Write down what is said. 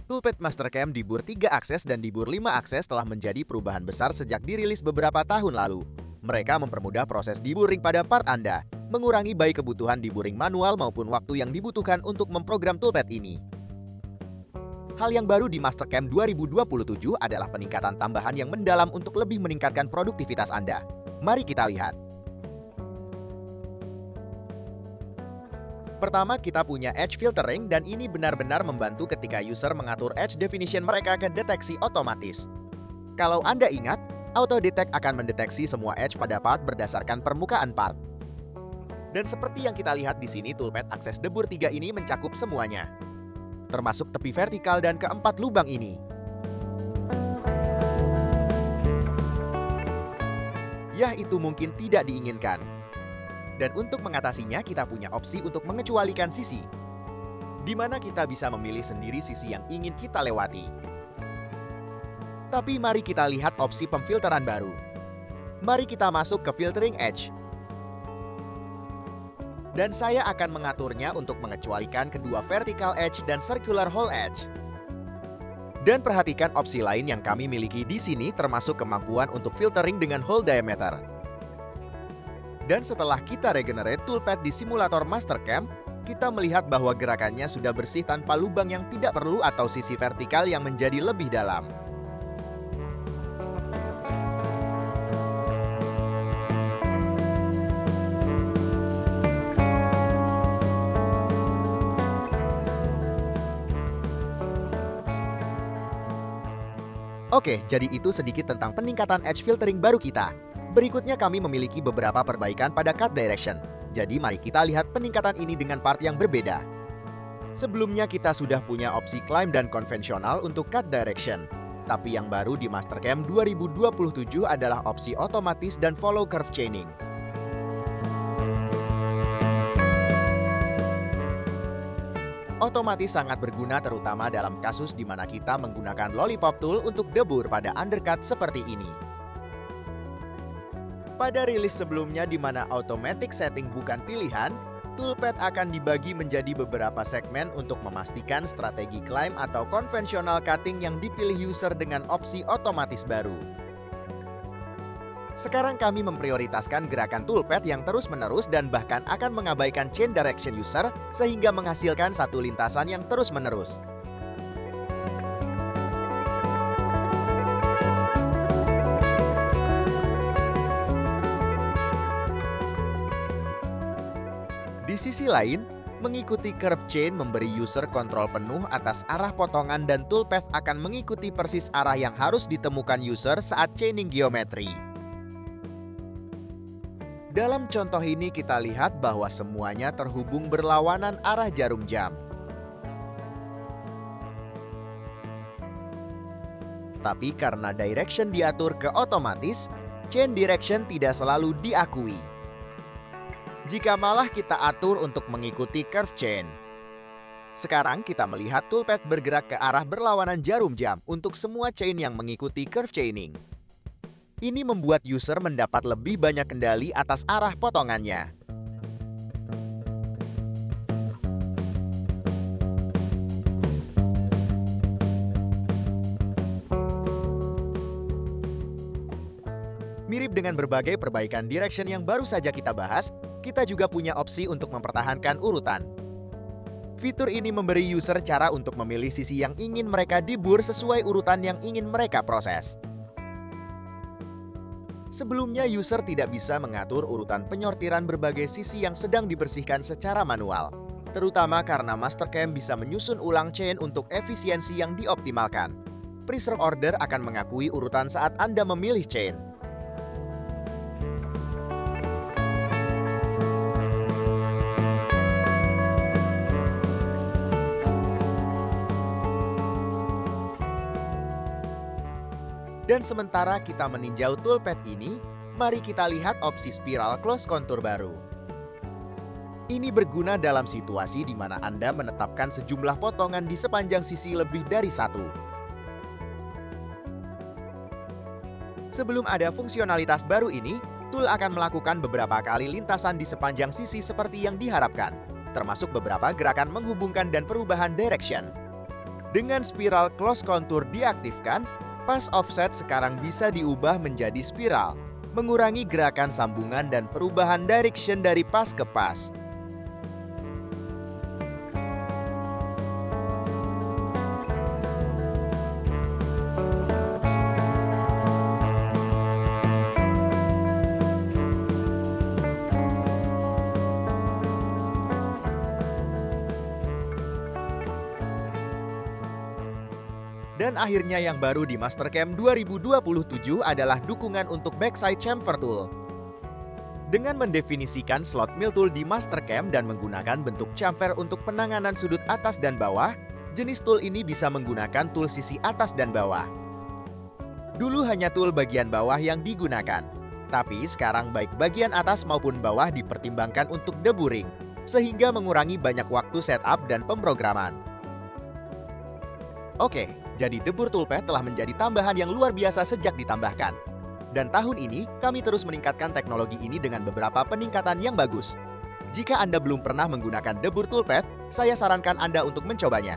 Toolpad Mastercam Dibur 3 akses dan Dibur 5 akses telah menjadi perubahan besar sejak dirilis beberapa tahun lalu. Mereka mempermudah proses deburring pada part Anda, mengurangi baik kebutuhan deburring manual maupun waktu yang dibutuhkan untuk memprogram toolpad ini. Hal yang baru di Mastercam 2027 adalah peningkatan tambahan yang mendalam untuk lebih meningkatkan produktivitas Anda. Mari kita lihat. Pertama, kita punya edge filtering dan ini benar-benar membantu ketika user mengatur edge definition mereka ke deteksi otomatis. Kalau Anda ingat, Auto Detect akan mendeteksi semua edge pada part berdasarkan permukaan part. Dan seperti yang kita lihat di sini, toolpad akses debur 3 ini mencakup semuanya, termasuk tepi vertikal dan keempat lubang ini. Yah, itu mungkin tidak diinginkan. Dan untuk mengatasinya, kita punya opsi untuk mengecualikan sisi, di mana kita bisa memilih sendiri sisi yang ingin kita lewati. Tapi mari kita lihat opsi pemfilteran baru. Mari kita masuk ke Filtering Edge. Dan saya akan mengaturnya untuk mengecualikan kedua vertical edge dan circular hole edge. Dan perhatikan opsi lain yang kami miliki di sini, termasuk kemampuan untuk filtering dengan hole diameter. Dan setelah kita regenerate toolpad di simulator Mastercam, kita melihat bahwa gerakannya sudah bersih tanpa lubang yang tidak perlu atau sisi vertikal yang menjadi lebih dalam. Oke, jadi itu sedikit tentang peningkatan edge filtering baru kita. Berikutnya kami memiliki beberapa perbaikan pada cut direction. Jadi mari kita lihat peningkatan ini dengan part yang berbeda. Sebelumnya kita sudah punya opsi climb dan konvensional untuk cut direction. Tapi yang baru di Mastercam 2027 adalah opsi otomatis dan follow curve chaining. Otomatis sangat berguna terutama dalam kasus di mana kita menggunakan lollipop tool untuk debur pada undercut seperti ini. Pada rilis sebelumnya di mana automatic setting bukan pilihan, toolpad akan dibagi menjadi beberapa segmen untuk memastikan strategi climb atau konvensional cutting yang dipilih user dengan opsi otomatis baru. Sekarang kami memprioritaskan gerakan toolpad yang terus-menerus dan bahkan akan mengabaikan chain direction user sehingga menghasilkan satu lintasan yang terus-menerus. Di sisi lain, mengikuti curve chain memberi user kontrol penuh atas arah potongan dan toolpath akan mengikuti persis arah yang harus ditemukan user saat chaining geometri. Dalam contoh ini kita lihat bahwa semuanya terhubung berlawanan arah jarum jam. Tapi karena direction diatur ke otomatis, chain direction tidak selalu diakui. Jika malah kita atur untuk mengikuti curve chain. Sekarang kita melihat toolpad bergerak ke arah berlawanan jarum jam untuk semua chain yang mengikuti curve chaining. Ini membuat user mendapat lebih banyak kendali atas arah potongannya. Mirip dengan berbagai perbaikan direction yang baru saja kita bahas, kita juga punya opsi untuk mempertahankan urutan. Fitur ini memberi user cara untuk memilih sisi yang ingin mereka debur sesuai urutan yang ingin mereka proses. Sebelumnya user tidak bisa mengatur urutan penyortiran berbagai sisi yang sedang dibersihkan secara manual, terutama karena Mastercam bisa menyusun ulang chain untuk efisiensi yang dioptimalkan. Preserve order akan mengakui urutan saat Anda memilih chain. Dan sementara kita meninjau toolpad ini, mari kita lihat opsi spiral close contour baru. Ini berguna dalam situasi di mana Anda menetapkan sejumlah potongan di sepanjang sisi lebih dari satu. Sebelum ada fungsionalitas baru ini, tool akan melakukan beberapa kali lintasan di sepanjang sisi seperti yang diharapkan, termasuk beberapa gerakan menghubungkan dan perubahan direction. Dengan spiral close contour diaktifkan, pass offset sekarang bisa diubah menjadi spiral, mengurangi gerakan sambungan dan perubahan direction dari pas ke pas. Dan akhirnya yang baru di Mastercam 2027 adalah dukungan untuk backside chamfer tool. Dengan mendefinisikan slot mill tool di Mastercam dan menggunakan bentuk chamfer untuk penanganan sudut atas dan bawah, jenis tool ini bisa menggunakan tool sisi atas dan bawah. Dulu hanya tool bagian bawah yang digunakan, tapi sekarang baik bagian atas maupun bawah dipertimbangkan untuk deburring, sehingga mengurangi banyak waktu setup dan pemrograman. Oke, jadi debur toolpath telah menjadi tambahan yang luar biasa sejak ditambahkan. Dan tahun ini, kami terus meningkatkan teknologi ini dengan beberapa peningkatan yang bagus. Jika Anda belum pernah menggunakan debur toolpath, saya sarankan Anda untuk mencobanya.